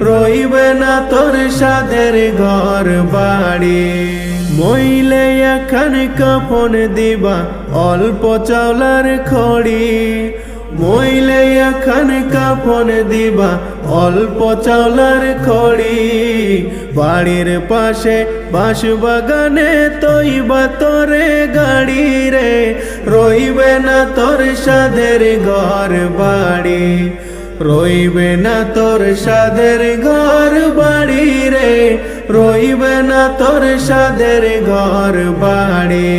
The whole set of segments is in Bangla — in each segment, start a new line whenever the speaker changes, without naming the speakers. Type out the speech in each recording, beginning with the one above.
রইবে না তোর সাদের ঘর বাড়ি। মইলে এখন কাফন দিবা অল্প চাউলার খড়ি, মইলে এখন কাফন দিবা অল্প চাউলার খড়ি। বাড়ির পাশে বাঁশ বাগানে তৈবা তোরে গাড়ি রে, রইবে না তোর সাদের ঘর বাড়ি, রইবে না তোর সাদের ঘর বাড়ি রে, রইবে না তোর সাদের ঘর বাড়ি।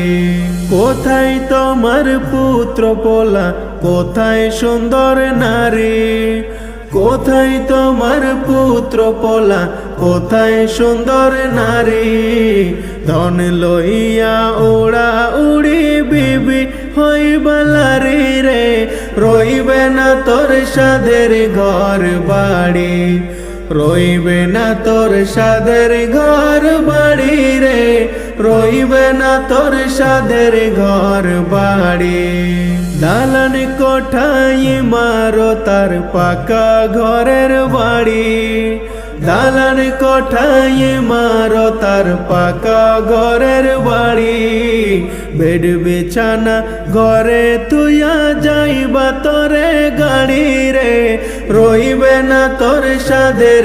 কোথায় তোমার পুত্র পোলা, কোথায় সুন্দর নারী, কোথায় তোমার পুত্র পোলা, কোথায় সুন্দর নারী। ধন লইয়া ওড়া উড়ি বিবি হইবা লারি রে, রইবে না তোর সাদের ঘর বাড়ি, রইবে না তোর সাদের ঘর বাড়ি রে, রইবে না তোর সাদের ঘর বাড়ি। দালান কোঠায় মারো তার পাকা ঘরের বাড়ি, দালান কোঠায় মারো তার পাকা ঘরের বাড়ি। বেড বিছানা ঘরে তুইয়া যাইবা তোরে গাড়ি রে, রইবে না তোর সাদের